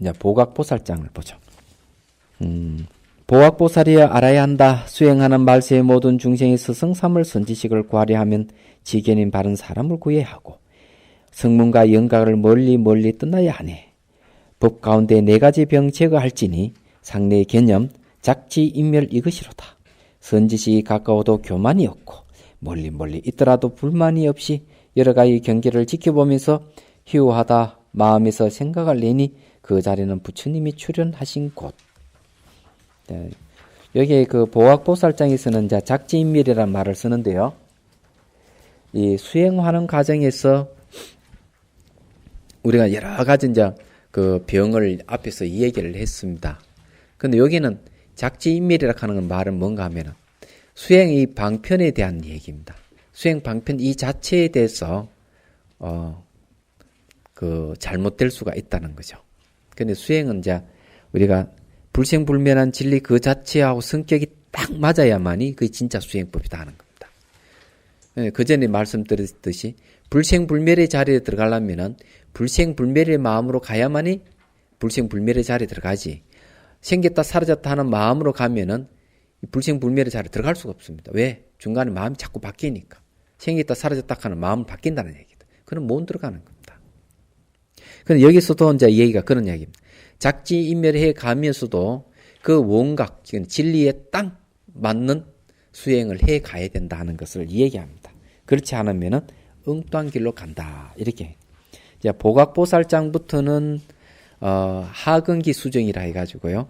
이제 보각보살장을 보죠. 보각보살이여 알아야 한다. 수행하는 말세의 모든 중생이 스승삼을 선지식을 구하려 하면 지견인 바른 사람을 구해야 하고 성문과 영각을 멀리 떠나야 하네. 법 가운데 네 가지 병 제거할지니 상례의 개념, 작지, 인멸 이것이로다. 선지식이 가까워도 교만이 없고 멀리 있더라도 불만이 없이 여러 가지 경계를 지켜보면서 희우하다 마음에서 생각을 내니 그 자리는 부처님이 출현하신 곳. 네. 여기에 그 보각보살장에서는 이제 작지인멸이라는 말을 쓰는데요. 이 수행하는 과정에서 우리가 여러 가지 이제 그 병을 앞에서 이 얘기를 했습니다. 근데 여기는 작지인멸이라고 하는 말은 뭔가 하면은 수행의 방편에 대한 얘기입니다. 수행 방편 이 자체에 대해서 그 잘못될 수가 있다는 거죠. 근데 수행은 이제 우리가 불생불멸한 진리 그 자체하고 성격이 딱 맞아야만이 그게 진짜 수행법이다 하는 겁니다. 그 전에 말씀드렸듯이 불생불멸의 자리에 들어가려면은 불생불멸의 마음으로 가야만이 불생불멸의 자리에 들어가지. 생겼다 사라졌다 하는 마음으로 가면은 불생불멸의 자리에 들어갈 수가 없습니다. 왜? 중간에 마음이 자꾸 바뀌니까. 생겼다 사라졌다 하는 마음을 바뀐다는 얘기다. 그럼 못 들어가는 겁니다. 근데 여기서도 이제 얘기가 그런 이야기입니다. 작지인멸해 가면서도 그 원각, 진리에 딱 맞는 수행을 해 가야 된다는 것을 얘기합니다. 그렇지 않으면은 엉뚱한 길로 간다. 이렇게. 이제 보각보살장부터는 하근기 수정이라 해가지고요.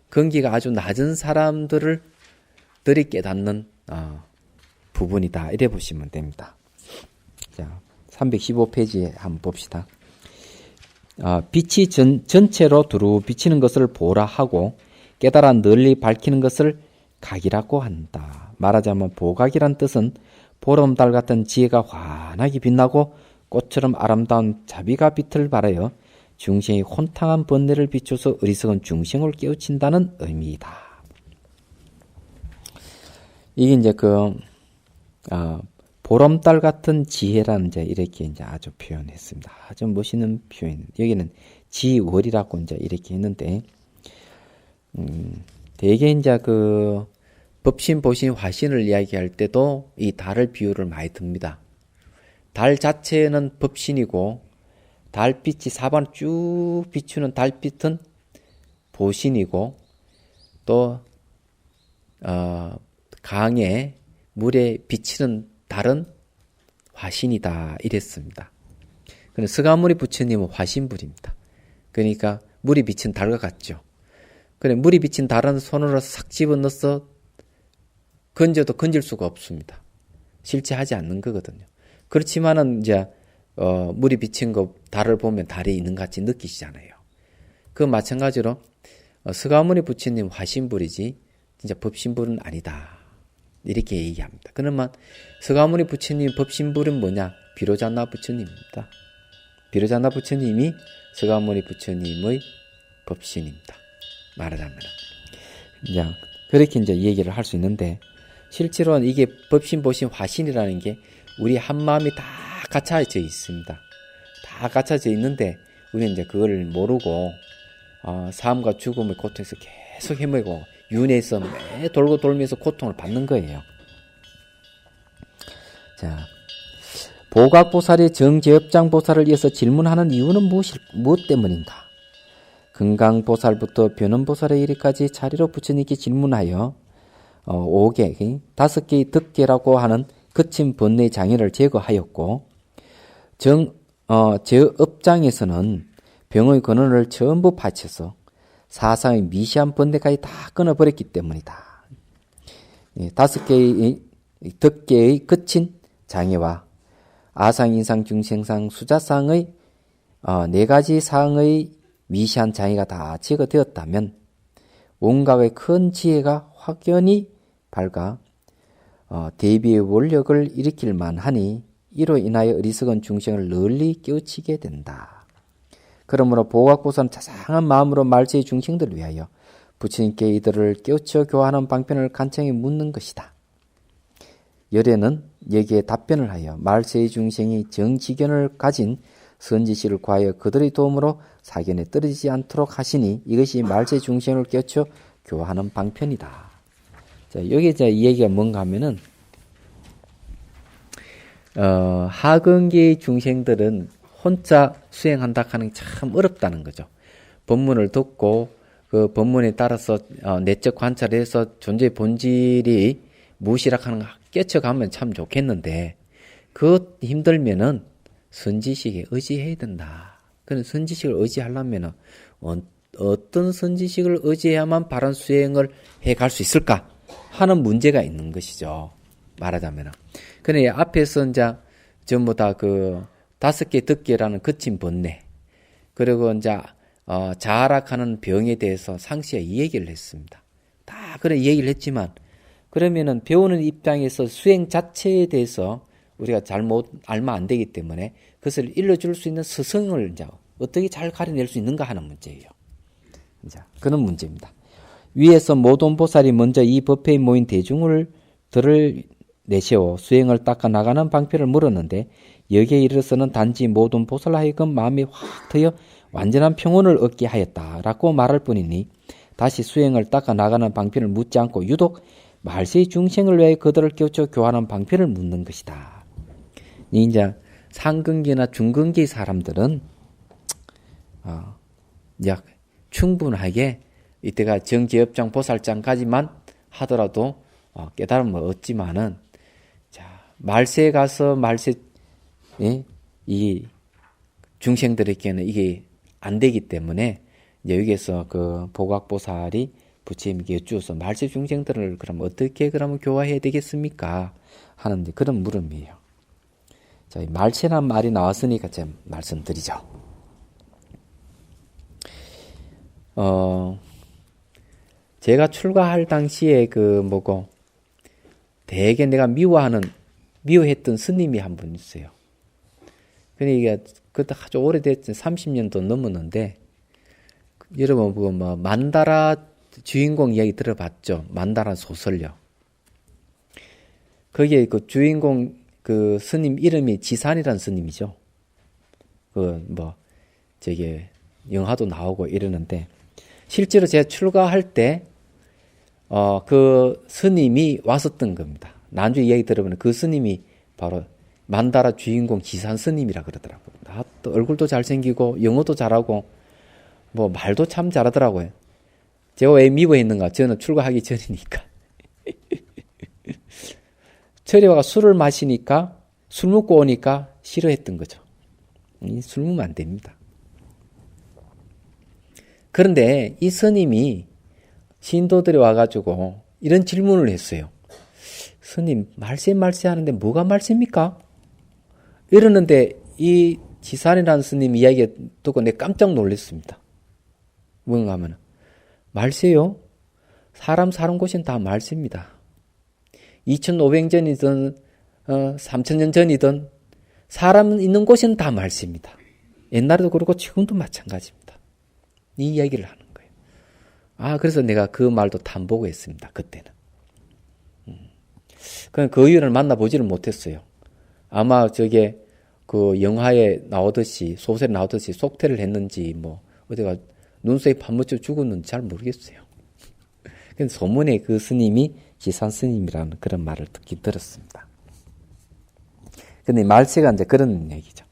근기가 아주 낮은 사람들을 들이 깨닫는 부분이다. 이래 보시면 됩니다. 자, 315페이지에 한번 봅시다. 빛이 전체로 두루 비치는 것을 보라 하고 깨달아 널리 밝히는 것을 각이라고 한다. 말하자면 보각이란 뜻은 보름달 같은 지혜가 환하게 빛나고 꽃처럼 아름다운 자비가 빛을 발하여 중생의 혼탕한 번뇌를 비춰서 어리석은 중생을 깨우친다는 의미이다. 이게 이제 보름달 같은 지혜라는 이제 이렇게 이제 아주 표현했습니다. 아주 멋있는 표현. 여기는 지월이라고 이제 이렇게 했는데, 대개 이제 법신, 보신, 화신을 이야기할 때도 이 달을 비유를 많이 듭니다. 달 자체는 법신이고, 달빛이 사방을 쭉 비추는 달빛은 보신이고, 또, 강에, 물에 비치는 달은 화신이다. 이랬습니다. 그런데 서가모니 부처님은 화신불입니다. 그러니까 물이 비친 달과 같죠. 그래, 물이 비친 달은 손으로 싹 집어넣어서 건져도 건질 수가 없습니다. 실체하지 않는 거거든요. 그렇지만은 이제 물이 비친 달을 보면 달이 있는 것 같이 느끼시잖아요. 그 마찬가지로 서가모니 부처님 화신불이지 진짜 법신불은 아니다. 이렇게 얘기합니다. 그러면 서가모니 부처님 법신불은 뭐냐? 비로자나 부처님입니다. 비로자나 부처님이 서가모니 부처님의 법신입니다. 말하자면 이제 그렇게 이제 얘기를 할 수 있는데 실제로는 이게 법신, 보신, 화신이라는 게 우리 한 마음이 다 갖춰져 있습니다. 다 갖춰져 있는데 우리는 이제 그걸 모르고 삶과 죽음의 고통에서 계속 헤매고 윤회에서 매 돌고 돌면서 고통을 받는 거예요. 자, 보각보살이 정제업장보살을 이어서 질문하는 이유는 무엇 때문인가? 금강보살부터 변원보살에 이르기까지 차례로 부처님께 질문하여 5개, 5개의 덕계라고 하는 거친 번뇌 장애를 제거하였고 제업장에서는 병의 근원을 전부 파쳐서 사상의 미시한 번뇌까지 다 끊어버렸기 때문이다. 5개의 덕계의 거친 장애와 아상, 인상, 중생상, 수자상의 4가지 상의 미시한 장애가 다 제거되었다면 온갖의 큰 지혜가 확연히 밝아 대비의 원력을 일으킬 만하니 이로 인하여 어리석은 중생을 널리 깨우치게 된다. 그러므로 보각보살은 자상한 마음으로 말세의 중생들을 위하여 부처님께 이들을 깨우쳐 교화하는 방편을 간청히 묻는 것이다. 열애는 여기에 답변을 하여 말세의 중생이 정지견을 가진 선지식을 구하여 그들의 도움으로 사견에 떨어지지 않도록 하시니 이것이 말세 중생을 깨우쳐 교화하는 방편이다. 자, 여기 이제 이 얘기가 뭔가 하면은, 하근기의 중생들은 혼자 수행한다 하는 게 참 어렵다는 거죠. 법문을 듣고 그 법문에 따라서 내적 관찰해서 존재의 본질이 무엇이라 하는 거 깨쳐가면 참 좋겠는데, 그것 힘들면은 선지식에 의지해야 된다. 그런 선지식을 의지하려면은 어떤 선지식을 의지해야만 바른 수행을 해갈 수 있을까 하는 문제가 있는 것이죠. 말하자면은. 그래 앞에서 이제 전부 다 그 5개 득계라는 거친 번뇌, 그리고 이제 자아락하는 병에 대해서 상시에 이 얘기를 했습니다. 다 그래 얘기를 했지만, 그러면은 배우는 입장에서 수행 자체에 대해서 우리가 잘못 알면 안 되기 때문에 그것을 일러줄 수 있는 스승을 이제 어떻게 잘 가려낼 수 있는가 하는 문제예요. 이제 그런 문제입니다. 위에서 모돈보살이 먼저 이 법회에 모인 대중을 들을 내세워 수행을 닦아 나가는 방편을 물었는데, 여기에 이르러서는 단지 모돈보살 하여금 마음이 확 트여 완전한 평온을 얻게 하였다라고 말할 뿐이니, 다시 수행을 닦아 나가는 방편을 묻지 않고 유독 말세의 중생을 위해 그들을 깨우쳐 교화하는 방편을 묻는 것이다. 이제 상근기나 중근기 사람들은 이제 충분하게 이때가 정제업장 보살장까지만 하더라도 깨달음을 얻지만은, 자, 말세에 가서 이 중생들에게는 이게 안 되기 때문에 이제 여기에서 그 보각보살이 부처님께 여쭈어서 말세 중생들을 그럼 어떻게 그러면 교화해야 되겠습니까? 하는데 그런 물음이에요. 자, 말세란 말이 나왔으니까 제가 말씀드리죠. 제가 출가할 당시에 되게 내가 미워했던 스님이 한 분 있어요. 그러니까 그때 아주 오래됐죠. 30년도 넘었는데, 여러분 만다라 주인공 이야기 들어봤죠? 만다라 소설요. 거기에 그 주인공 그 스님 이름이 지산이라는 스님이죠. 영화도 나오고 이러는데, 실제로 제가 출가할 때, 그 스님이 왔었던 겁니다. 나중에 이야기 들어보면 그 스님이 바로 만다라 주인공 지산 스님이라 그러더라고요. 또 얼굴도 잘생기고, 영어도 잘하고, 말도 참 잘하더라고요. 제가 왜 미워했는가? 저는 출가하기 전이니까. 절에 와가 술을 마시니까, 술 먹고 오니까 싫어했던 거죠. 술 먹으면 안 됩니다. 그런데 이 스님이 신도들이 와가지고 이런 질문을 했어요. 스님, 말세 하는데 뭐가 말세입니까? 이러는데 이 지산이라는 스님 이야기 듣고 내가 깜짝 놀랐습니다. 뭔가 하면, 말세요? 사람 사는 곳은 다 말세입니다. 2500년이든 3000년 전이든 사람 있는 곳은 다 말세입니다. 옛날에도 그렇고 지금도 마찬가지입니다. 이 이야기를 하는 거예요. 그래서 내가 그 말도 탐보고했습니다. 그때는. 그 의원을 만나보지를 못했어요. 아마 그 영화에 나오듯이, 소설에 나오듯이 속퇴를 했는지, 어디가 눈썹이 파묻혀 죽었는지 잘 모르겠어요. 근데 소문에 그 스님이 지산 스님이라는 그런 말을 들었습니다. 근데 말세가 이제 그런 얘기죠.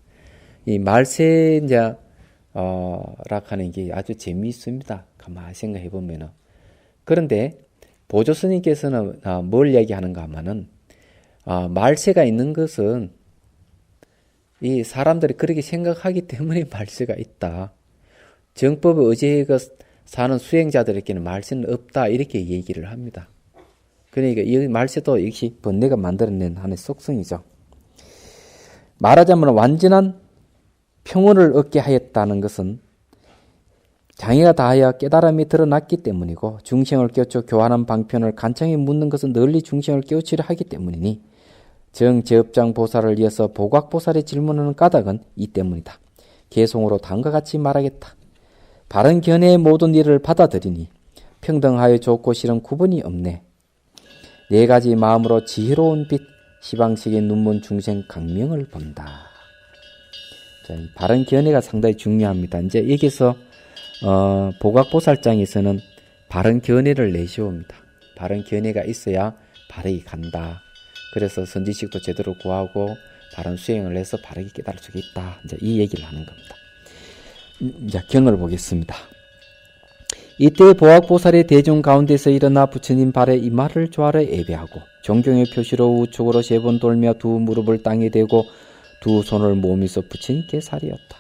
이 말세 락하는 게 아주 재미있습니다. 가만히 생각해 보면은. 그런데 보조 스님께서는 뭘 얘기하는가 하면은, 말세가 있는 것은 이 사람들이 그렇게 생각하기 때문에 말세가 있다. 정법에 의지해서 사는 수행자들에게는 말세는 없다. 이렇게 얘기를 합니다. 그러니까 이 말세도 역시 번뇌가 만들어낸 하나의 속성이죠. 말하자면 완전한 평온을 얻게 하였다는 것은 장애가 다하여 깨달음이 드러났기 때문이고, 중생을 깨우쳐 교환한 방편을 간창히 묻는 것은 널리 중생을 깨우치려 하기 때문이니, 정제업장 보살을 이어서 보각보살의 질문하는 까닭은 이 때문이다. 개송으로 다음과 같이 말하겠다. 바른 견해의 모든 일을 받아들이니 평등하여 좋고 싫은 구분이 없네. 네 가지 마음으로 지혜로운 빛, 시방식의 눈먼 중생 강명을 본다. 자, 이 바른 견해가 상당히 중요합니다. 이제 여기서 보각보살장에서는 바른 견해를 내세웁니다. 바른 견해가 있어야 바르게 간다. 그래서 선지식도 제대로 구하고 바른 수행을 해서 바르게 깨달을 수 있다. 이제 이 얘기를 하는 겁니다. 이제 경을 보겠습니다. 이때 보각보살의 대중 가운데서 일어나 부처님 발에 이마를 조아려 예배하고 존경의 표시로 우측으로 3번 돌며 두 무릎을 땅에 대고 두 손을 모으면서 부처님께 살이었다.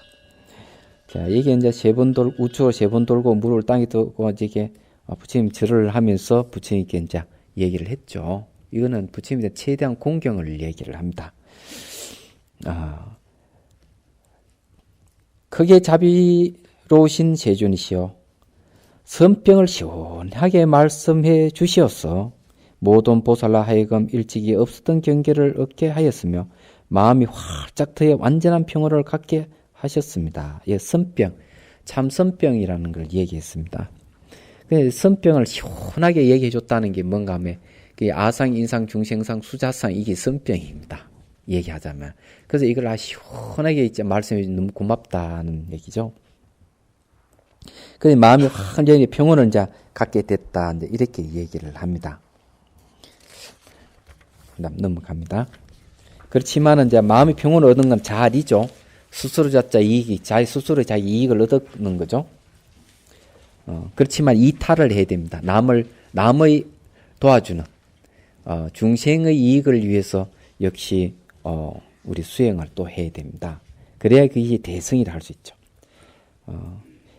자, 이게 이제 우측으로 3번 돌고 무릎을 땅에 대고 이게 부처님 절을 하면서 부처님께 이제 얘기를 했죠. 이거는 부처님에 최대한 공경을 얘기를 합니다. 크게 자비로우신 세존이시여 선병을 시원하게 말씀해 주시어서 모든 보살라 하여금 일찍이 없었던 경계를 얻게 하였으며 마음이 활짝 트여 완전한 평화를 갖게 하셨습니다. 예, 선병, 참선병이라는 걸 얘기했습니다. 선병을 시원하게 얘기해 줬다는 게 뭔가 하면 아상, 인상, 중생상, 수자상 이게 선병입니다. 얘기하자면. 그래서 이걸 시원하게 이제 말씀해 주셔서 너무 고맙다는 얘기죠. 그래서 마음이 완전히 평온을 이제 갖게 됐다. 이제 이렇게 얘기를 합니다. 넘어갑니다. 그렇지만은 이제 마음이 평온을 얻는 건 자리죠. 스스로 자자 이익이, 스스로 자기 이익을 얻는 거죠. 그렇지만 이탈을 해야 됩니다. 남의 도와주는, 중생의 이익을 위해서 역시, 우리 수행을 또 해야 됩니다. 그래야 그게 대승이라 할 수 있죠.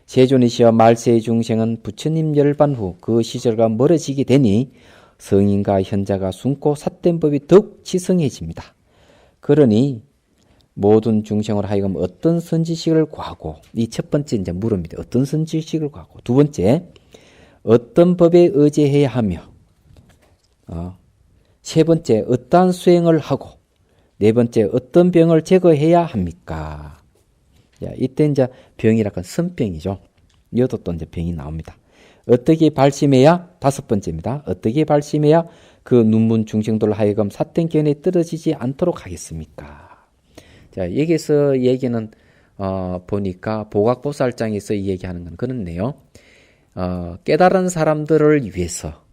세존이시여 말세의 중생은 부처님 열반 후 그 시절과 멀어지게 되니 성인과 현자가 숨고 삿된 법이 더욱 지성해집니다. 그러니 모든 중생으로 하여금 어떤 선지식을 구하고 이 첫 번째 이제 물음입니다. 어떤 선지식을 구하고 두 번째 어떤 법에 의지해야 하며 세 번째 어떠한 수행을 하고 네 번째 어떤 병을 제거해야 합니까? 자, 이때 이제 병이라는 건 선병이죠. 이것도 또 이제 병이 나옵니다. 어떻게 발심해야 다섯 번째입니다. 어떻게 발심해야 그 눈문 중생들 하여금 삿된 견에 떨어지지 않도록 하겠습니까? 자, 여기서 얘기는 보니까 보각보살장에서 얘기하는 건 그렇네요. 깨달은 사람들을 위해서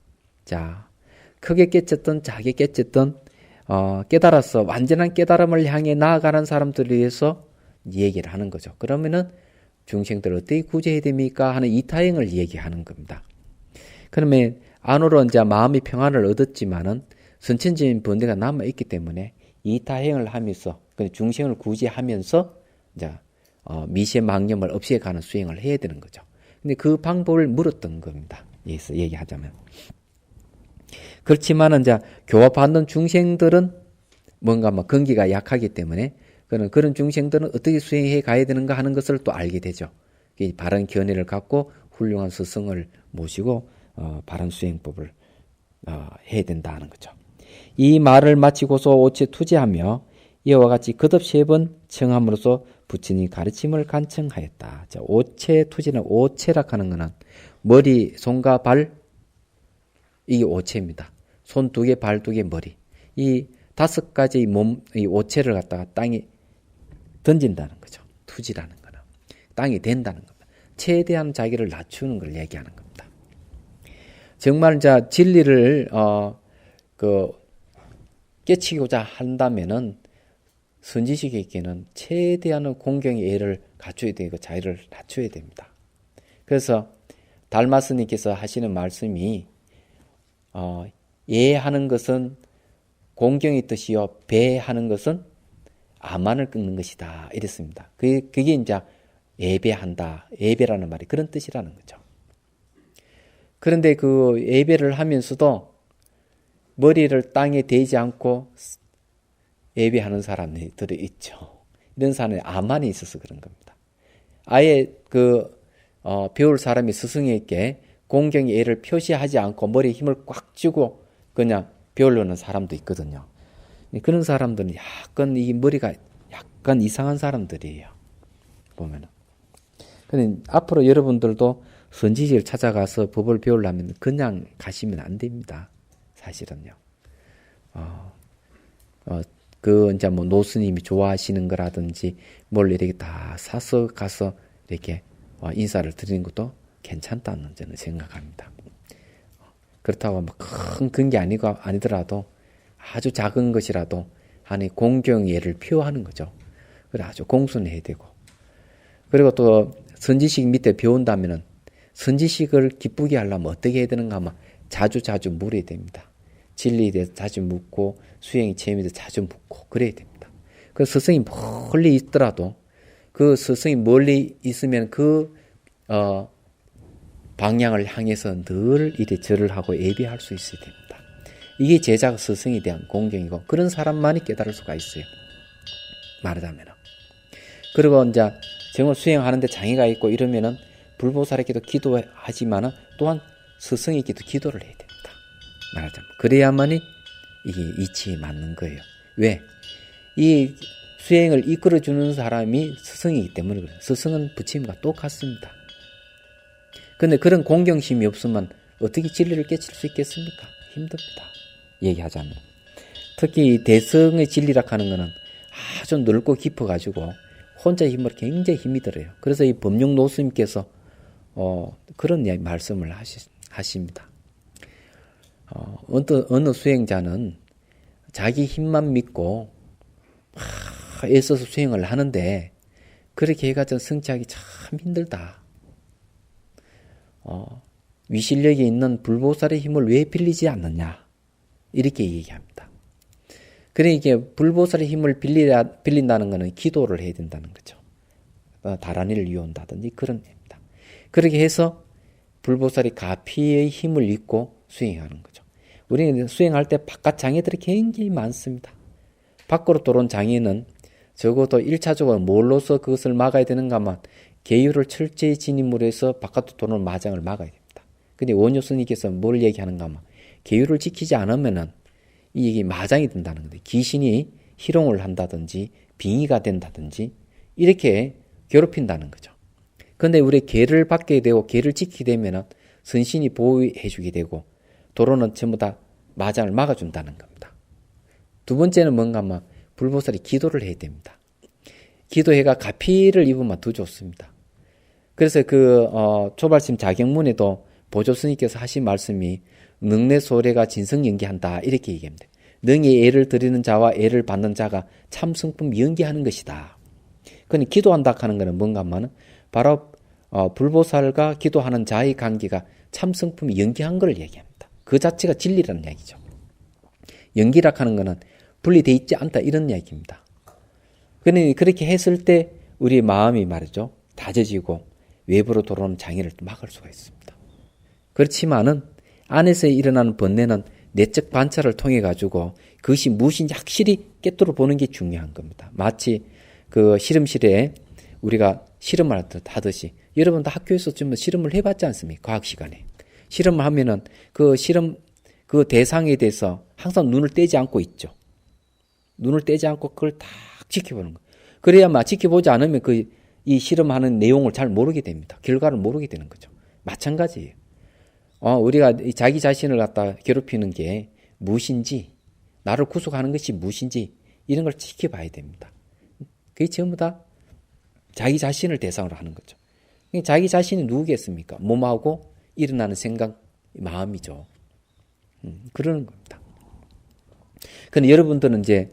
자 크게 깨쳤던 작게 깨쳤던 깨달아서 완전한 깨달음을 향해 나아가는 사람들을 위해서 얘기를 하는 거죠. 그러면은 중생들을 어떻게 구제해야 됩니까? 하는 이타행을 얘기하는 겁니다. 그러면 안으로 이제 마음의 평안을 얻었지만은 선천적인 번뇌가 남아있기 때문에 이타행을 하면서 중생을 구제하면서 이제 미세망념을 없애가는 수행을 해야 되는 거죠. 근데 그 방법을 물었던 겁니다. 여기서 얘기하자면. 그렇지만은 이제 교화받는 중생들은 뭔가 근기가 약하기 때문에 그런 중생들은 어떻게 수행해 가야 되는가 하는 것을 또 알게 되죠. 바른 견해를 갖고 훌륭한 스승을 모시고 바른 수행법을 해야 된다는 거죠. 이 말을 마치고서 오체 투지하며 이와 같이 거듭 3번 청함으로써 부처님 가르침을 간청하였다. 자, 오체 투지는 오체라 하는 것은 머리, 손과 발 이게 오체입니다. 손 2개, 발 2개, 머리. 이 5가지 이 오체를 갖다가 땅에 던진다는 거죠. 투지라는 거는. 땅이 된다는 겁니다. 최대한 자기를 낮추는 걸 얘기하는 겁니다. 정말 이제 진리를, 깨치고자 한다면은 선지식에게는 최대한의 공경의 예를 갖춰야 되고 자유를 낮춰야 됩니다. 그래서 달마스님께서 하시는 말씀이, 예하는 것은 공경의 뜻이요, 배하는 것은 아만을 끊는 것이다. 이랬습니다. 그게 이제 예배한다. 예배라는 말이 그런 뜻이라는 거죠. 그런데 그 예배를 하면서도 머리를 땅에 대지 않고 예배하는 사람들이 있죠. 이런 사람이 아만이 있어서 그런 겁니다. 아예 배울 사람이 스승에게 공경의 예를 표시하지 않고 머리에 힘을 꽉 쥐고 그냥 배우려는 사람도 있거든요. 그런 사람들은 약간 이 머리가 약간 이상한 사람들이에요. 보면은. 근데 앞으로 여러분들도 선지식을 찾아가서 법을 배우려면 그냥 가시면 안 됩니다. 사실은요. 그 이제 뭐 노스님이 좋아하시는 거라든지 뭘 이렇게 다 사서 가서 이렇게 인사를 드리는 것도 괜찮다는 저는 생각합니다. 그렇다고 뭐 큰 게 아니더라도 아주 작은 것이라도 하나의 공경예를 표하는 거죠. 그래 아주 공손해야 되고. 그리고 또 선지식 밑에 배운다면은 선지식을 기쁘게 하려면 어떻게 해야 되는가 하면 자주 물어야 됩니다. 진리에 대해서 자주 묻고 수행이 체험에 대해서 자주 묻고 그래야 됩니다. 그 스승이 멀리 있더라도 그 스승이 멀리 있으면 그 방향을 향해서 늘 이래 절을 하고 예배할 수 있어야 됩니다. 이게 제자가 스승에 대한 공경이고 그런 사람만이 깨달을 수가 있어요. 말하자면. 그리고 이제 정말 수행하는데 장애가 있고 이러면은 불보살에게도 기도하지만은 또한 스승에게도 기도를 해야 됩니다. 말하자면. 그래야만이 이게 이치에 맞는 거예요. 왜? 이 수행을 이끌어주는 사람이 스승이기 때문에 그래요. 스승은 부처님과 똑같습니다. 근데 그런 공경심이 없으면 어떻게 진리를 깨칠 수 있겠습니까? 힘듭니다. 얘기하자면. 특히 대성의 진리라 하는 것은 아주 넓고 깊어가지고 혼자 힘으로 굉장히 힘이 들어요. 그래서 이 법륜 노스님께서 그런 말씀을 하십니다. 어느 수행자는 자기 힘만 믿고 애써서 수행을 하는데 그렇게 해가지고 성취하기 참 힘들다. 위실력이 있는 불보살의 힘을 왜 빌리지 않느냐 이렇게 얘기합니다. 그러니까 불보살의 힘을 빌린다는 것은 기도를 해야 된다는 거죠. 다란이를 이용한다든지 그런 겁니다. 그렇게 해서 불보살이 가피의 힘을 입고 수행하는 거죠. 우리는 수행할 때 바깥 장애들이 굉장히 많습니다. 밖으로 들어온 장애는 적어도 1차적으로 뭘로서 그것을 막아야 되는가 하면 계율을 철저히 진입으로 해서 바깥으로 들어오는 마장을 막아야 됩니다. 근데 원효 스님께서 뭘 얘기하는가 하면 계율을 지키지 않으면은 이게 마장이 된다는 건데 귀신이 희롱을 한다든지 빙의가 된다든지 이렇게 괴롭힌다는 거죠. 그런데 우리 계를 받게 되고 계를 지키게 되면은 선신이 보호해 주게 되고 도로는 전부 다 마장을 막아준다는 겁니다. 두 번째는 뭔가 하면 불보살이 기도를 해야 됩니다. 기도해가 가피를 입으면 더 좋습니다. 그래서 초발심 자경문에도 보조스님께서 하신 말씀이 능내 소래가 진성 연기한다 이렇게 얘기합니다. 능히 애를 드리는 자와 애를 받는 자가 참 성품 연기하는 것이다. 그러니 기도한다 하는 것은 뭔가 하면 바로 불보살과 기도하는 자의 관계가 참 성품이 연기한 걸 얘기합니다. 그 자체가 진리라는 얘기죠. 연기라 하는 것은 분리되어 있지 않다 이런 얘기입니다. 그러니 그렇게 했을 때 우리 마음이 말이죠. 다져지고 외부로 들어오는 장애를 막을 수가 있습니다. 그렇지만은 안에서 일어나는 번뇌는 내적 관찰을 통해 가지고 그것이 무엇인지 확실히 깨뜨려 보는 게 중요한 겁니다. 마치 그 실험실에 우리가 실험을 하듯이 여러분도 학교에서 좀 실험을 해봤지 않습니까? 과학 시간에 실험을 하면은 그 실험 그 대상에 대해서 항상 눈을 떼지 않고 있죠. 눈을 떼지 않고 그걸 딱 지켜보는 거. 그래야만 지켜보지 않으면 이 실험하는 내용을 잘 모르게 됩니다. 결과를 모르게 되는 거죠. 마찬가지예요. 우리가 자기 자신을 갖다 괴롭히는 게 무엇인지, 나를 구속하는 것이 무엇인지 이런 걸 지켜봐야 됩니다. 그게 전부 다 자기 자신을 대상으로 하는 거죠. 자기 자신이 누구겠습니까? 몸하고 일어나는 생각, 마음이죠. 그러는 겁니다. 근데 여러분들은 이제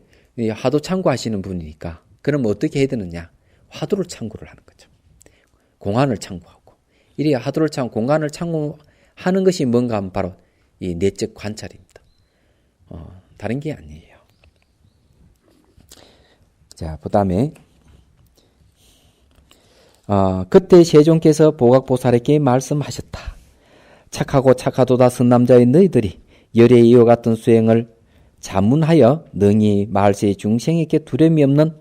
화두 참고하시는 분이니까 그럼 어떻게 해야 되느냐? 화두를 참고를 하는 거죠. 공안을 참고하고. 이래 화두를 참고 공안을 참고하는 것이 뭔가 하면 바로 이 내적 관찰입니다. 다른 게 아니에요. 자, 그 다음에 그때 세종께서 보각보살에게 말씀하셨다. 착하고 착하도다 선남자의 너희들이 열에 이와 같은 수행을 자문하여 능히 말세의 중생에게 두려움이 없는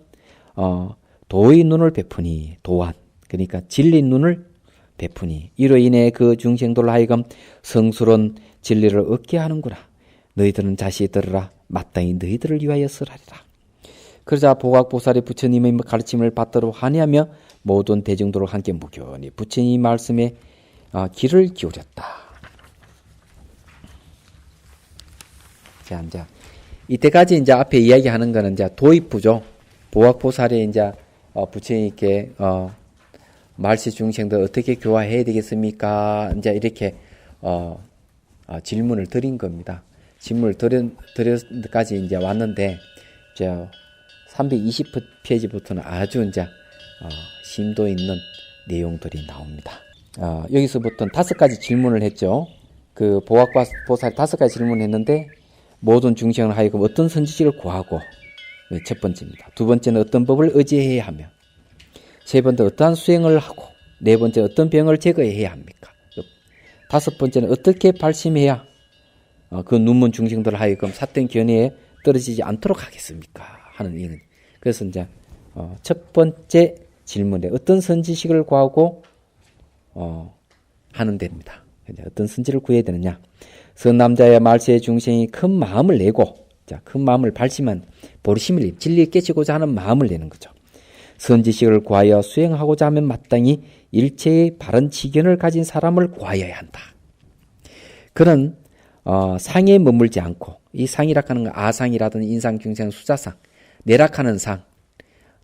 도의 눈을 베푸니 도안 그러니까 진리 눈을 베푸니 이로 인해 그 중생들 하여금 성스러운 진리를 얻게 하는구나. 너희들은 자세히 들으라. 마땅히 너희들을 위하여 쓰라리라. 그러자 보각보살이 부처님의 가르침을 받도록 하냐며 모든 대중들과 함께 무견히 부처님 말씀에 귀를 기울였다. 자, 이제 이때까지 이제 앞에 이야기하는 거는 이제 도입부죠. 보학보살이 이제 부처님께 말세 중생들 어떻게 교화해야 되겠습니까? 이제 이렇게 질문을 드린 겁니다. 질문을 드려까지 이제 왔는데, 320페이지부터는 아주 이제 심도 있는 내용들이 나옵니다. 여기서부터는 5가지 질문을 했죠. 그 보학보살 5가지 질문을 했는데, 모든 중생을 하여금 어떤 선지식을 구하고, 첫 번째입니다. 두 번째는 어떤 법을 의지해야 하며, 세 번째 어떠한 수행을 하고, 네 번째 어떤 병을 제거해야 합니까? 다섯 번째는 어떻게 발심해야 그 눈먼 중생들 하여금 삿된 견해에 떨어지지 않도록 하겠습니까? 하는 이런. 그래서 이제 첫 번째 질문에 어떤 선지식을 구하고 하는 데입니다. 어떤 선지를 구해야 되느냐? 선남자의 말세의 중생이 큰 마음을 내고, 큰 마음을 발심한 보리심을 진리에 깨치고자 하는 마음을 내는 거죠. 선지식을 구하여 수행하고자 하면 마땅히 일체의 바른 지견을 가진 사람을 구하여야 한다. 그런 상에 머물지 않고, 이 상이라 하는 건 아상이라든 인상, 중생, 수자상, 내락하는 상,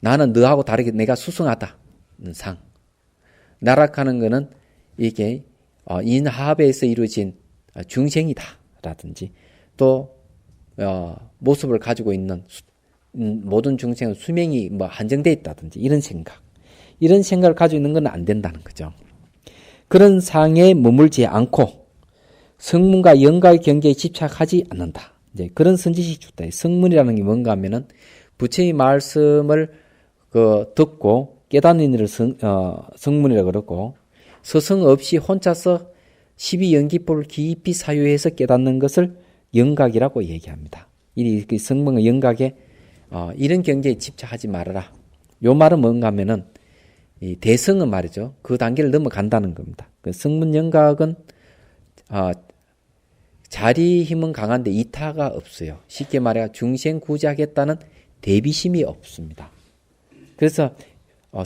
나는 너하고 다르게 내가 수승하다는 상, 나락하는 것은 이게 인하합에서 이루어진 중생이다 라든지, 또 모습을 가지고 있는 모든 중생은 수명이 한정되어 있다든지 이런 생각을 가지고 있는 건 안 된다는 거죠. 그런 상에 머물지 않고 성문과 영가의 경계에 집착하지 않는다. 이제 그런 선지식 주다. 성문이라는 게 뭔가 하면은 부처의 말씀을 듣고 깨닫는 일을 성문이라고 그러고, 서성 없이 혼자서 12연기법을 깊이 사유해서 깨닫는 것을 영각이라고 얘기합니다. 이 성문과 영각에 이런 경계에 집착하지 말아라. 요 말은 뭔가 하면은 이 대성은 말이죠. 그 단계를 넘어간다는 겁니다. 그 성문 영각은 자리 힘은 강한데 이타가 없어요. 쉽게 말해 중생 구제하겠다는 대비심이 없습니다. 그래서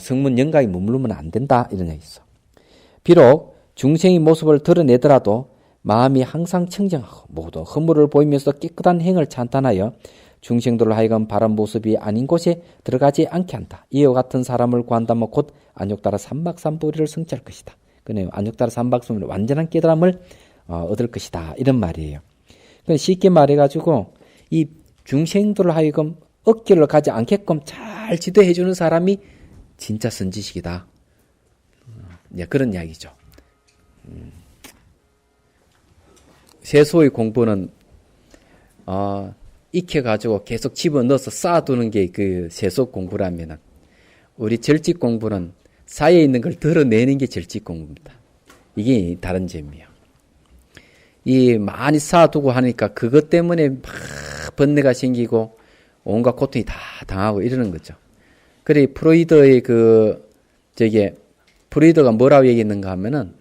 성문 영각에 머무르면 안 된다 이런 얘기 있어. 비록 중생의 모습을 드러내더라도 마음이 항상 청정하고 모두 허물을 보이면서 깨끗한 행을 찬탄하여 중생들을 하여금 바른 모습이 아닌 곳에 들어가지 않게 한다. 이와 같은 사람을 구한다면 곧 안욕따라 삼박삼보리를 성취할 것이다. 그네요. 안욕따라 삼박삼보리 완전한 깨달음을 얻을 것이다. 이런 말이에요. 쉽게 말해가지고 이 중생들을 하여금 억지를 가지 않게끔 잘 지도해주는 사람이 진짜 선지식이다. 그런 이야기죠. 세소의 공부는 익혀가지고 계속 집어넣어서 쌓아두는 게 그 세소 공부라면은, 우리 절직 공부는 쌓여 있는 걸 드러내는 게 절직 공부입니다. 이게 다른 점이에요. 이 많이 쌓아두고 하니까 그것 때문에 막 번뇌가 생기고 온갖 고통이 다 당하고 이러는 거죠. 그래 프로이더의 프로이더가 뭐라고 얘기했는가 하면은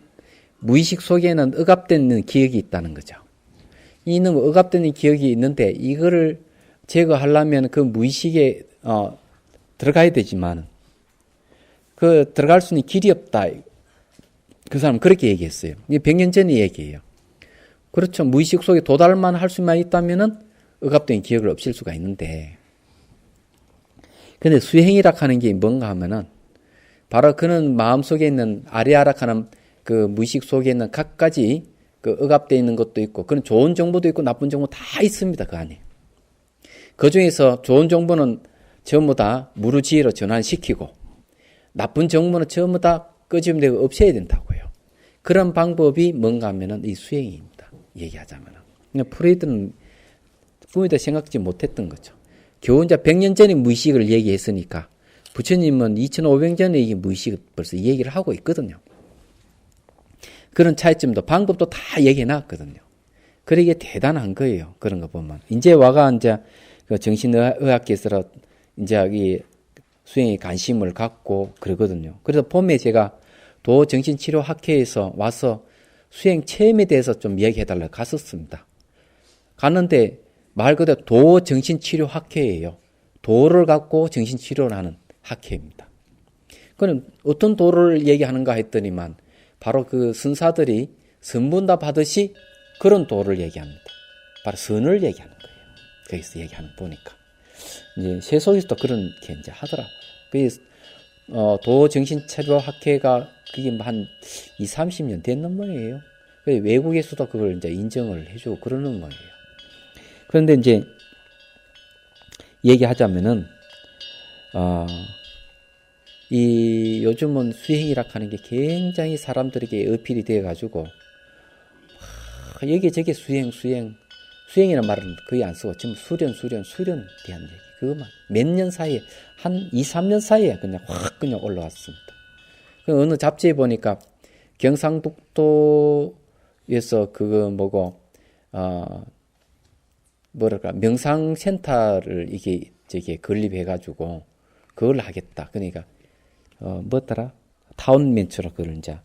무의식 속에는 억압되는 기억이 있다는 거죠. 이는 억압되는 기억이 있는데 이거를 제거하려면 그 무의식에 들어가야 되지만 그 들어갈 수 있는 길이 없다. 그 사람은 그렇게 얘기했어요. 이게 100년 전의 얘기예요. 그렇죠. 무의식 속에 도달만 할 수만 있다면은 억압된 기억을 없앨 수가 있는데, 근데 수행이라 하는 게 뭔가 하면은 바로 그는 마음속에 있는 아리아락하는 그 무의식 속에 있는 각가지 그 억압되어 있는 것도 있고, 그런 좋은 정보도 있고 나쁜 정보 다 있습니다. 그 안에. 그 중에서 좋은 정보는 전부 다 무르지혜로 전환시키고, 나쁜 정보는 전부 다 끄집어내고 없애야 된다고요. 그런 방법이 뭔가 하면은 이 수행입니다. 얘기하자면은. 프로이드는 꿈에도 생각지 못했던 거죠. 겨우 이제 100년 전에 무의식을 얘기했으니까 부처님은 2500년 전에 이 무의식을 벌써 얘기를 하고 있거든요. 그런 차이점도 방법도 다 얘기해 놨거든요. 그래 이게 대단한 거예요. 그런 거 보면. 이제 와가 이제 그 정신의학계에서 이제 이 수행에 관심을 갖고 그러거든요. 그래서 봄에 제가 도정신치료학회에서 와서 수행 체험에 대해서 좀 얘기해 달라고 갔었습니다. 갔는데 말 그대로 도정신치료학회예요. 도를 갖고 정신치료를 하는 학회입니다. 그럼 어떤 도를 얘기하는가 했더니만 바로 그 선사들이 선분답 하듯이 그런 도를 얘기합니다. 바로 선을 얘기하는 거예요. 거기서 얘기하는 거 보니까. 이제 세속에서도 그런 게 이제 하더라고요. 도정신치료학회가 그게 한 20, 30년 됐는 모양이에요. 외국에서도 그걸 이제 인정을 해주고 그러는 모양이에요. 그런데 이제 얘기하자면은, 이 요즘은 수행이라 하는 게 굉장히 사람들에게 어필이 되어가지고, 여기저기 수행이라는 말은 거의 안 쓰고, 지금 수련 대한 얘기. 그것만. 몇 년 사이에, 한 2, 3년 사이에 그냥 확 그냥 올라왔습니다. 어느 잡지에 보니까 경상북도에서 명상센터를 저게 건립해가지고, 그걸 하겠다. 그러니까, 뭐더라? 타운멘처로 그걸 이제,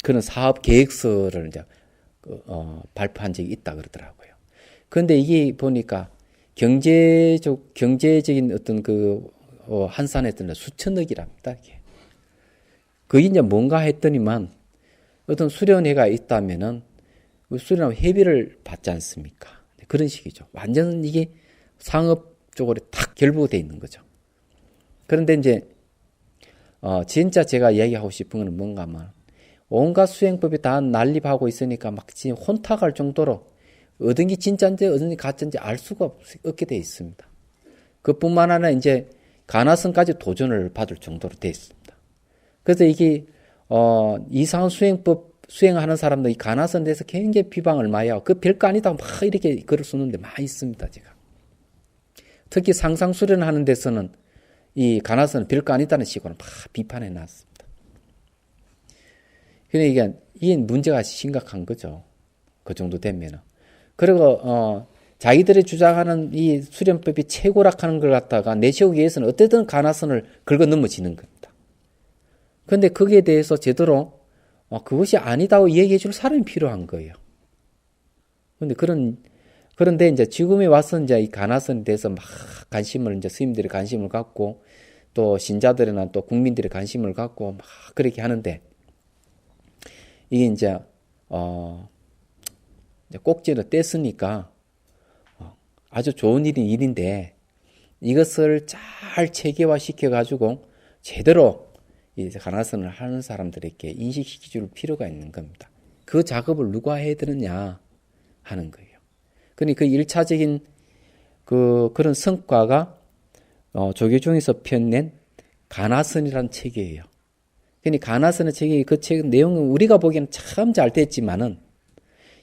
그런 사업 계획서를 이제, 발표한 적이 있다 그러더라고요. 그런데 이게 보니까 경제적인 어떤 한산에 뜨는 수천억이랍니다, 이게. 그게 이제 뭔가 했더니만 어떤 수련회가 있다면은 수련하고 회비를 받지 않습니까? 그런 식이죠. 완전 이게 상업적으로 탁 결부되어 있는 거죠. 그런데 이제, 진짜 제가 이야기하고 싶은 건 뭔가 하면 온갖 수행법이 다 난립하고 있으니까 막 지금 혼탁할 정도로 어떤 게 진짜인지 어떤 게 가짜인지 알 수가 없게 되어 있습니다. 그뿐만 아니라 이제 가나선까지 도전을 받을 정도로 되어 있습니다. 그래서 이게 이상한 수행법 수행하는 사람들이 가나선에 대해서 굉장히 비방을 많이 하고 그 별거 아니다 막 이렇게 글을 쓰는데 많이 있습니다. 제가 특히 상상 수련하는 데서는 이 가나선은 별거 아니다는 식으로 막 비판해 놨습니다. 그러니까 이게 문제가 심각한 거죠. 그 정도 되면은. 그리고 자기들이 주장하는 이 수련법이 최고락하는 걸 갖다가 내세우기 위해서는 어쨌든 가나선을 긁어 넘어지는 겁니다. 그런데 거기에 대해서 제대로 그것이 아니다고 얘기해 줄 사람이 필요한 거예요. 그런데 이제 지금에 와서 이제 이 가나선에 대해서 막 이제 스님들이 관심을 갖고 또 신자들이나 또 국민들이 관심을 갖고 막 그렇게 하는데 이게 이제 꼭지를 뗐으니까 아주 좋은 일인데 이것을 잘 체계화 시켜가지고 제대로 이제 가나선을 하는 사람들에게 인식시켜 줄 필요가 있는 겁니다. 그 작업을 누가 해야 되느냐 하는 거예요. 그러니까 그 1차적인 그런 성과가 조계종에서 펴낸 가나선이라는 책이에요. 그러니까 가나선의 책이 그 책 내용은 우리가 보기에는 참 잘 됐지만은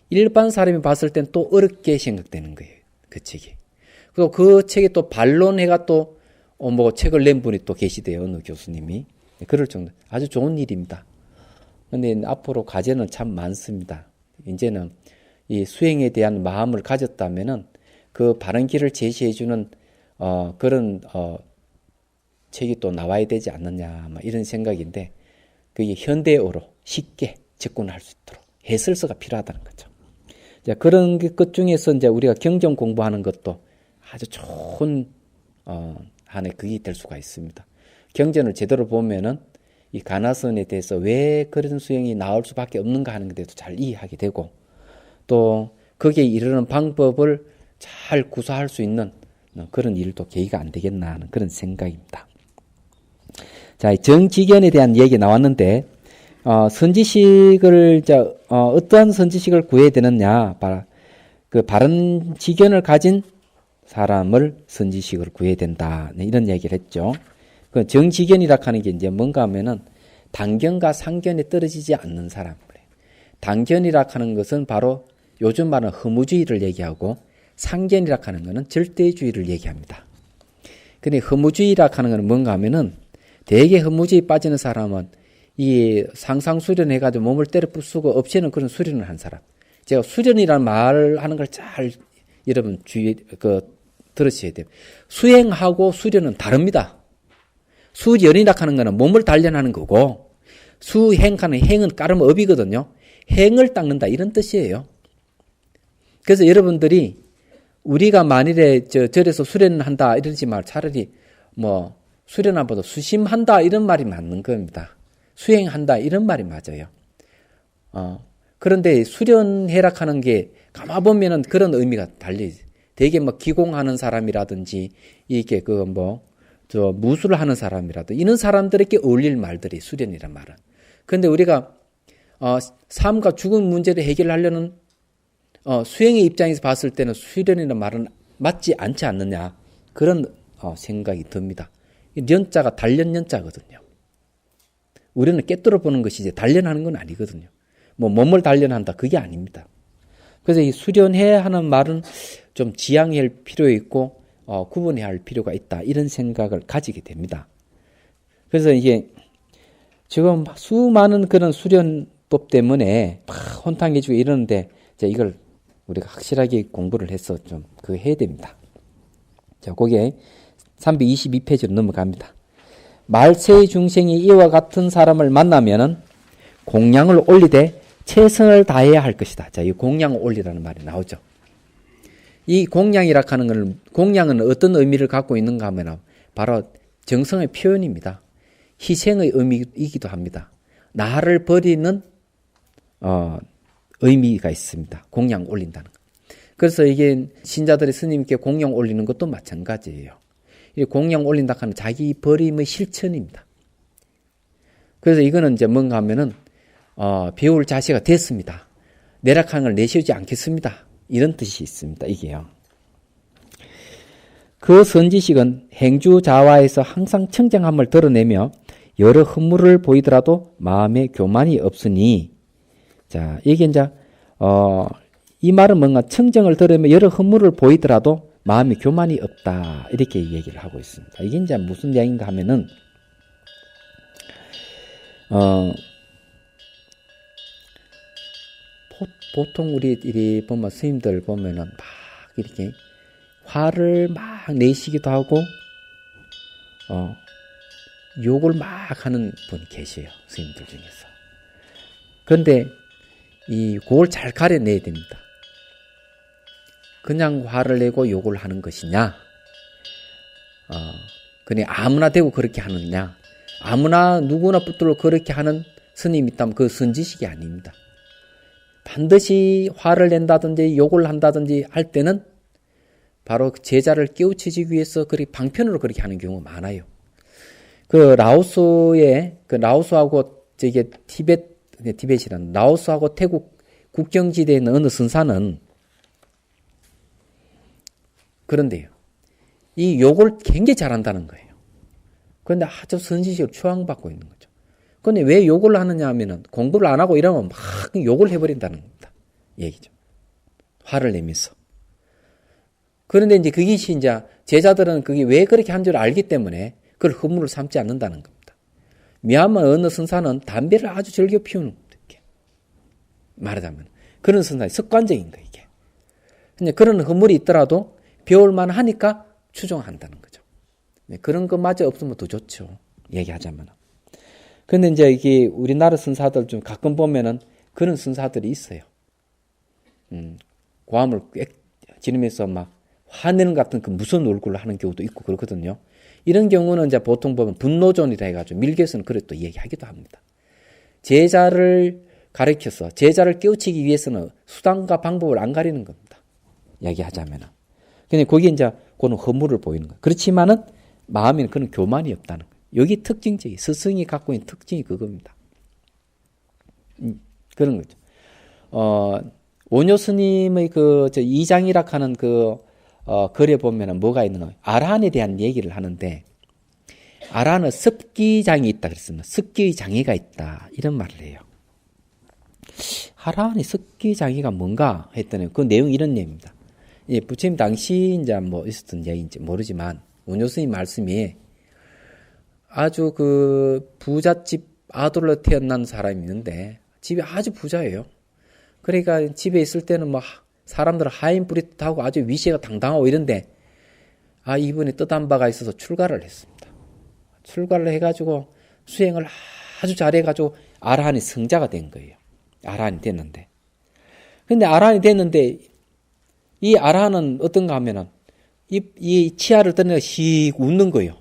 일반 사람이 봤을 땐 또 어렵게 생각되는 거예요. 그 책이. 그리고 그 책에 또 반론회가 또 책을 낸 분이 또 계시대요. 어느 교수님이. 그럴 정도. 아주 좋은 일입니다. 근데 앞으로 과제는 참 많습니다. 이제는 이 수행에 대한 마음을 가졌다면은 그 바른 길을 제시해주는 그런 책이 또 나와야 되지 않느냐 이런 생각인데 그게 현대어로 쉽게 접근할 수 있도록 해설서가 필요하다는 거죠. 자, 그런 것 중에서 이제 우리가 경전 공부하는 것도 아주 좋은 하나의 그게 될 수가 있습니다. 경전을 제대로 보면은 이 가나선에 대해서 왜 그런 수행이 나올 수밖에 없는가 하는 것에도 잘 이해하게 되고 또 거기에 이르는 방법을 잘 구사할 수 있는 그런 일도 계기가 안 되겠나 하는 그런 생각입니다. 자, 정지견에 대한 얘기 나왔는데 선지식을 어떠한 선지식을 구해야 되느냐, 그 바른 지견을 가진 사람을 선지식을 구해야 된다 이런 얘기를 했죠. 그 정지견이라 하는 게 이제 뭔가 하면은 단견과 상견에 떨어지지 않는 사람. 단견이라 하는 것은 바로 요즘 말은 허무주의를 얘기하고 상견이라 하는 것은 절대주의를 얘기합니다. 근데 허무주의라 하는 것은 뭔가 하면은 대개 허무주의 빠지는 사람은 이 상상 수련해가지고 몸을 때려 부수고 없애는 그런 수련을 한 사람. 제가 수련이라는 말을 하는 걸 잘 여러분 들으셔야 돼요. 수행하고 수련은 다릅니다. 수련이라 하는 것은 몸을 단련하는 거고 수행하는 행은 까름업이거든요. 행을 닦는다 이런 뜻이에요. 그래서 여러분들이 우리가 만일에 절에서 수련한다 이러지 말 차라리 수련하보다 수심한다 이런 말이 맞는 겁니다. 수행한다 이런 말이 맞아요. 그런데 수련해라 하는 게 가만 보면은 그런 의미가 달리 되게 뭐 기공하는 사람이라든지 이게 무술을 하는 사람이라든지 이런 사람들에게 어울릴 말들이 수련이란 말은. 그런데 우리가 삶과 죽음 문제를 해결하려는 수행의 입장에서 봤을 때는 수련이라는 말은 맞지 않지 않느냐 그런 생각이 듭니다. 연자가 단련 연자거든요. 우리는 꿰뚫어 보는 것이지 단련하는 건 아니거든요. 몸을 단련한다 그게 아닙니다. 그래서 이 수련해야 하는 말은 좀 지양해야 할 필요 있고 구분해야 할 필요가 있다 이런 생각을 가지게 됩니다. 그래서 이게 지금 수많은 그런 수련법 때문에 막 혼탕해지고 이러는데 이걸 우리가 확실하게 공부를 해서 좀 해야 됩니다. 자, 거기에 322페이지로 넘어갑니다. 말세의 중생이 이와 같은 사람을 만나면은 공양을 올리되 최선을 다해야 할 것이다. 자, 이 공양을 올리라는 말이 나오죠. 이 공양이라 하는 건, 공양은 어떤 의미를 갖고 있는가 하면 바로 정성의 표현입니다. 희생의 의미이기도 합니다. 나를 버리는 의미가 있습니다. 공양 올린다는 것. 그래서 이게 신자들이 스님께 공양 올리는 것도 마찬가지예요. 이 공양 올린다 하는 자기 버림의 실천입니다. 그래서 이거는 이제 뭔가 하면은 배울 자세가 됐습니다. 내락한 걸 내세우지 않겠습니다. 이런 뜻이 있습니다. 이게요. 그 선지식은 행주자화에서 항상 청정함을 드러내며 여러 허물을 보이더라도 마음에 교만이 없으니, 자, 이게 이제 이 말은 뭔가 청정을 드러내며 여러 허물을 보이더라도 마음에 교만이 없다 이렇게 얘기를 하고 있습니다. 이게 이제 무슨 얘기인가 하면은 보통 우리 보면 스님들 보면은 막 이렇게 화를 막 내시기도 하고 욕을 막 하는 분 계세요. 스님들 중에서. 그런데 그걸 잘 가려내야 됩니다. 그냥 화를 내고 욕을 하는 것이냐, 그냥 아무나 되고 그렇게 하느냐, 아무나 누구나 붙들고 그렇게 하는 스님이 있다면 그 선지식이 아닙니다. 반드시 화를 낸다든지 욕을 한다든지 할 때는 바로 제자를 깨우치기 위해서 방편으로 그렇게 하는 경우가 많아요. 라오스하고 티벳이라는 라오스하고 태국 국경지대에 있는 어느 선사는 그런데요. 이 욕을 굉장히 잘한다는 거예요. 그런데 아주 선지식으로 추앙받고 있는 거죠. 그런데 왜 욕을 하느냐 하면은 공부를 안 하고 이러면 막 욕을 해버린다는 겁니다. 얘기죠. 화를 내면서. 그런데 이제 그것이 이제 제자들은 그게 왜 그렇게 한 줄 알기 때문에 그걸 허물을 삼지 않는다는 겁니다. 미얀마 어느 선사는 담배를 아주 즐겨 피우는 겁니다. 이렇게. 말하자면. 그런 선사의 습관적인 거예요, 이게. 근데 그런 허물이 있더라도 배울만 하니까 추종한다는 거죠. 그런 것마저 없으면 더 좋죠. 얘기하자면. 근데 이제 이게 우리나라 선사들 좀 가끔 보면은 그런 선사들이 있어요. 고함을 꽥 지르면서 막 화내는 같은 그 무서운 얼굴을 하는 경우도 있고 그렇거든요. 이런 경우는 이제 보통 보면 분노존이라 해가지고 밀교에서는 그래 또 얘기하기도 합니다. 제자를 가르쳐서 제자를 깨우치기 위해서는 수단과 방법을 안 가리는 겁니다. 얘기하자면은. 근데 거기에 이제 그런 허물을 보이는 거예요. 그렇지만은 마음에는 그런 교만이 없다는 거예요. 여기 특징적이 스승이 갖고 있는 특징이 그겁니다. 그런 거죠. 원효 스님의 이장이라 하는 글에 보면은 뭐가 있는 거예요? 아라한에 대한 얘기를 하는데, 아라한은 습기장이 있다 그랬습니다. 습기 장애가 있다. 이런 말을 해요. 아라한의 습기 장애가 뭔가 했더니 그 내용이 이런 내용입니다. 예, 부처님 당시 이제 있었던 얘기인지 모르지만, 원효 스님 말씀이 아주 부잣집 아들로 태어난 사람이 있는데, 집이 아주 부자예요. 그러니까 집에 있을 때는 사람들 하인 뿌릿하고 아주 위세가 당당하고 이런데, 이분이 뜻한 바가 있어서 출가를 했습니다. 출가를 해가지고 수행을 아주 잘해가지고 아라한이 성자가 된 거예요. 아라한이 됐는데. 근데 아라한이 됐는데, 이 아라한은 어떤가 하면은, 이 치아를 떠내서 씩 웃는 거예요.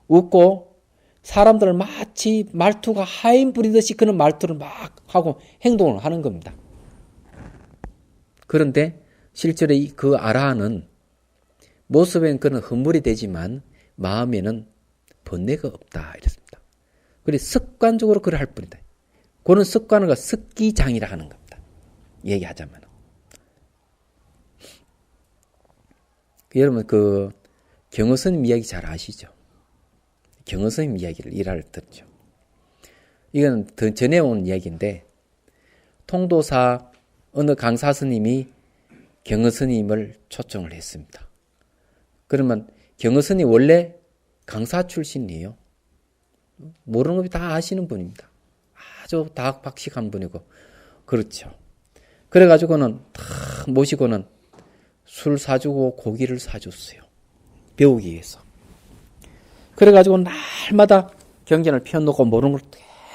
웃고, 사람들을 마치 말투가 하인 부리듯이 그런 말투를 막 하고 행동을 하는 겁니다. 그런데 실제로 그 아라는 모습엔 그는 허물이 되지만 마음에는 번뇌가 없다 이랬습니다. 그래 습관적으로 그걸 할 뿐이다. 그런 습관을 습기장이라 하는 겁니다. 얘기하자면. 여러분 그 경허스님 이야기 잘 아시죠? 경허스님 이야기를 일화를 듣죠. 이건 더 전에 온 이야기인데 통도사 어느 강사 스님이 경허 스님을 초청을 했습니다. 그러면 경허 스님 원래 강사 출신이에요. 모르는 거 다 아시는 분입니다. 아주 다학박식한 분이고 그렇죠. 그래가지고는 다 모시고는 술 사주고 고기를 사줬어요. 배우기 위해서. 그래가지고 날마다 경전을 펴놓고 모르는 걸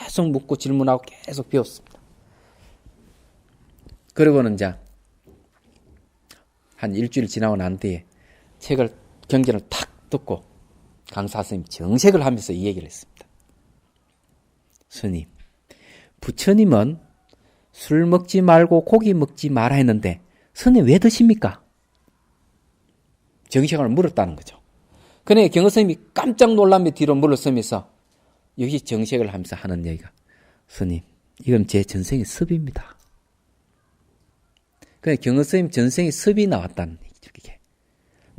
계속 묻고 질문하고 계속 배웠습니다. 그리고는 이제 한 일주일 지나고 난 뒤에 경전을 탁 듣고 강사 스님이 정색을 하면서 이 얘기를 했습니다. 스님, 부처님은 술 먹지 말고 고기 먹지 마라 했는데 스님 왜 드십니까? 정색을 물었다는 거죠. 그러니까 경허 스님이 깜짝 놀라며 뒤로 물러서면서 여기 정색을 하면서 하는 얘기가 스님, 이건 제 전생의 습입니다. 그러니까 경허 스님 전생의 습이 나왔다는 얘기죠. 이게.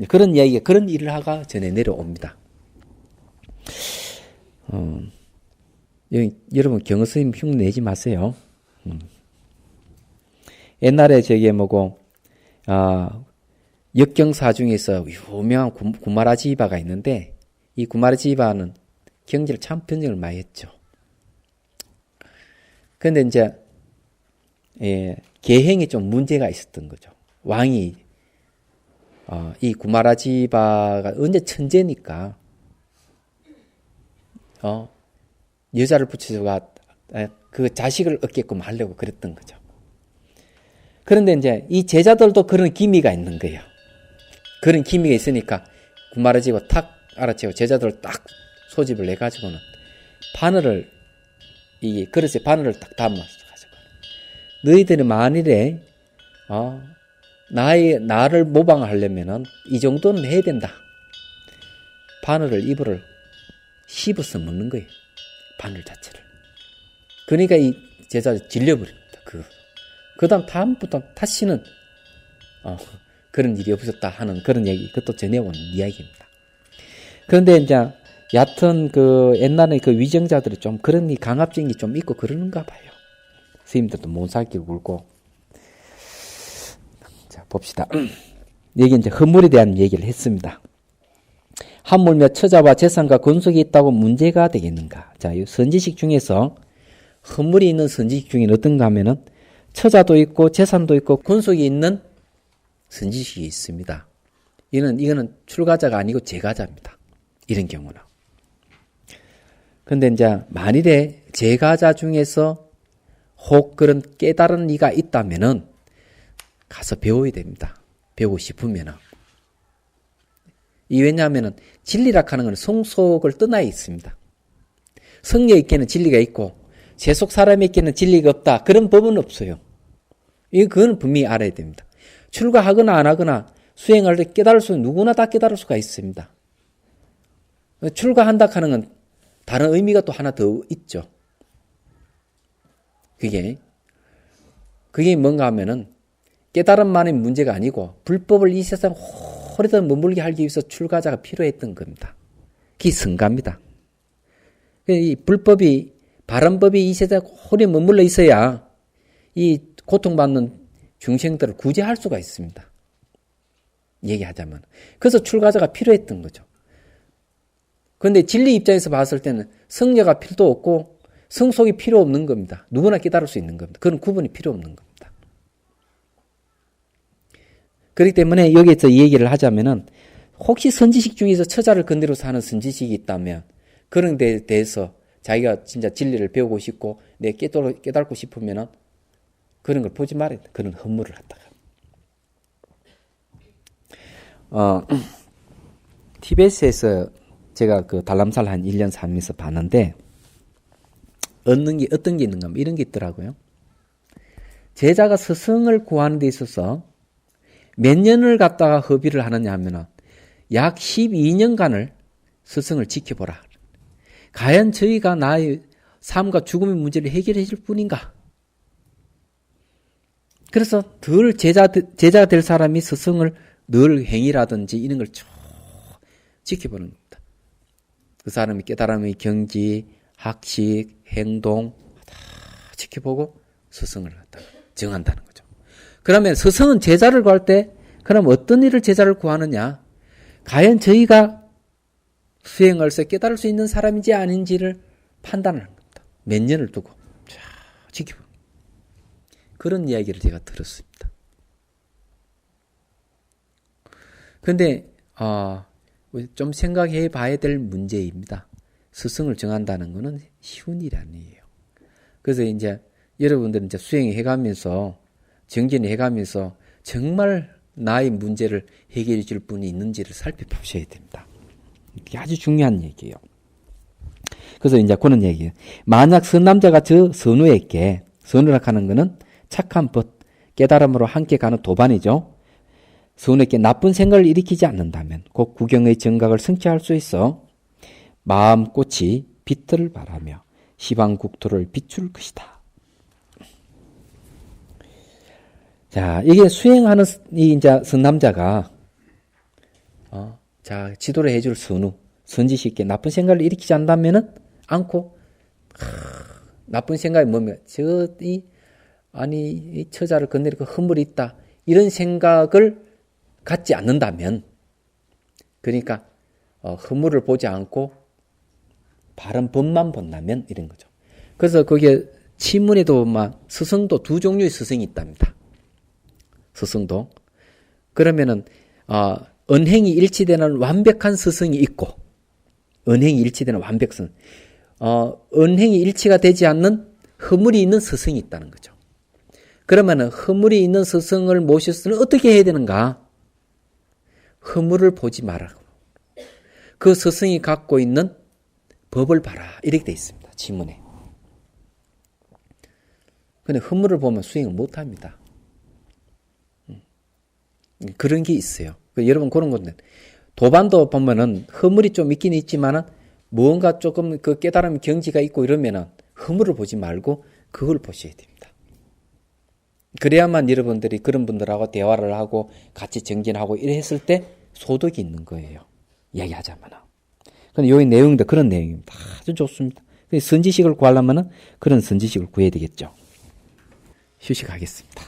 그런 이야기가 그런 일을 하가 전해 내려옵니다. 여러분 경허 스님 흉 내지 마세요. 옛날에 저기 역경사 중에서 유명한 구마라지바가 있는데 이 구마라지바는 경제를 참 변경을 많이 했죠. 그런데 이제 계행에 좀 문제가 있었던 거죠. 왕이 이 구마라지바가 언제 천재니까 여자를 붙여서 그 자식을 얻게끔 하려고 그랬던 거죠. 그런데 이제 이 제자들도 그런 기미가 있는 거예요. 그런 기미가 있으니까 구마라지바 탁 알아채고 제자들을 딱 소집을 내가지고는 그릇에 바늘을 딱 담아서 가지고 너희들이 만일에 나를 모방하려면은 이 정도는 해야 된다. 바늘을 이불을 씹어서 먹는 거예요. 바늘 자체를. 그러니까 이 제자들 질려버립니다. 그 다음부터 다시는 그런 일이 없었다 하는 그런 얘기, 그것도 전해온 이야기입니다. 그런데 이제 얕은 옛날에 위정자들이 좀 그런 강압적인 게 좀 있고 그러는가 봐요. 스님들도 못살길 굴고. 자, 봅시다. 여기 이제 허물에 대한 얘기를 했습니다. 함물며 처자와 재산과 권속이 있다고 문제가 되겠는가? 자, 이 선지식 중에서 허물이 있는 선지식 중에 어떤가 하면은 처자도 있고 재산도 있고 권속이 있는 선지식이 있습니다. 이거는 출가자가 아니고 재가자입니다. 이런 경우는. 그런데 이제 만일에 재가자 중에서 혹 그런 깨달은 이가 있다면은 가서 배워야 됩니다. 배우고 싶으면은. 왜냐하면은 진리라 하는 건 성속을 떠나 있습니다. 성녀에게는 진리가 있고 세속 사람에게는 진리가 없다. 그런 법은 없어요. 그건 분명히 알아야 됩니다. 출가하거나 안 하거나 수행할 때 깨달을 수 누구나 다 깨달을 수가 있습니다. 출가한다 하는 건 다른 의미가 또 하나 더 있죠. 그게 뭔가 하면은 깨달음만의 문제가 아니고 불법을 이 세상 오래도록 머물게 하기 위해서 출가자가 필요했던 겁니다. 그게 성가입니다. 이 불법이 바른 법이 이 세상에 오래 머물러 있어야 이 고통받는 중생들을 구제할 수가 있습니다. 얘기하자면. 그래서 출가자가 필요했던 거죠. 그런데 진리 입장에서 봤을 때는 성녀가 필요도 없고 성속이 필요 없는 겁니다. 누구나 깨달을 수 있는 겁니다. 그런 구분이 필요 없는 겁니다. 그렇기 때문에 여기에서 이 얘기를 하자면은 혹시 선지식 중에서 처자를 건드려 사는 선지식이 있다면 그런 데에 대해서 자기가 진짜 진리를 배우고 싶고 내 깨닫고 싶으면은 그런 걸 보지 말아야 돼. 그런 허물을 갖다가. 티베트에서 제가 달람살 한 1년 살면서 봤는데 얻는 게 어떤 게 있는가 하면 이런 게 있더라고요. 제자가 스승을 구하는 데 있어서 몇 년을 갖다가 허비를 하느냐 하면은 약 12년간을 스승을 지켜보라. 과연 저희가 나의 삶과 죽음의 문제를 해결해 줄 뿐인가? 그래서 덜 제자 될 사람이 스승을 늘 행위라든지 이런 걸 쭉 지켜보는 겁니다. 그 사람의 깨달음의 경지, 학식, 행동 다 지켜보고 스승을 갖다가 정한다는 거죠. 그러면 스승은 제자를 구할 때 그럼 어떤 일을 제자를 구하느냐? 과연 저희가 수행할서 깨달을 수 있는 사람인지 아닌지를 판단하는 겁니다. 몇 년을 두고 쫙 지켜보는 그런 이야기를 제가 들었습니다. 그런데 좀 생각해 봐야 될 문제입니다. 스승을 정한다는 것은 쉬운 일이 아니에요. 그래서 이제 여러분들은 이제 수행해 가면서 정진해 가면서 정말 나의 문제를 해결해 줄 분이 있는지를 살펴보셔야 됩니다. 이게 아주 중요한 얘기예요. 그래서 이제 그런 얘기예요. 만약 선남자가 저 선우에게, 선우라 하는 것은 착한 벗, 깨달음으로 함께 가는 도반이죠. 선우에게 나쁜 생각을 일으키지 않는다면 곧 구경의 정각을 성취할 수 있어 마음꽃이 빛을 발하며 시방국토를 비출 것이다. 자, 이게 수행하는 이 이제 선남자가 자, 지도를 해줄 선우, 선지식께 나쁜 생각을 일으키지 않다면은 않고 나쁜 생각이 뭐면 이 처자를 건드리고 허물이 있다 이런 생각을 갖지 않는다면 그러니까 허물을 보지 않고 바른 법만 본다면 이런 거죠. 그래서 거기에 치문에도 스승도 두 종류의 스승이 있답니다. 스승도 그러면은 언행이 일치되는 완벽한 스승이 있고 언행이 일치되는 완벽 스승 언행이 일치가 되지 않는 허물이 있는 스승이 있다는 거죠. 그러면은 허물이 있는 스승을 모셔서는 어떻게 해야 되는가? 허물을 보지 말라고. 그 스승이 갖고 있는 법을 봐라. 이렇게 되어 있습니다. 지문에. 근데 허물을 보면 수행을 못 합니다. 그런 게 있어요. 여러분 그런 건데 도반도 보면은 허물이 좀 있긴 있지만은 뭔가 조금 그 깨달음 경지가 있고 이러면은 허물을 보지 말고 그걸 보셔야 됩니다. 그래야만 여러분들이 그런 분들하고 대화를 하고 같이 정진하고 이래 했을 때 소득이 있는 거예요. 이야기하자면. 근데 여기 내용도 그런 내용입니다. 아주 좋습니다. 선지식을 구하려면은 그런 선지식을 구해야 되겠죠. 휴식하겠습니다.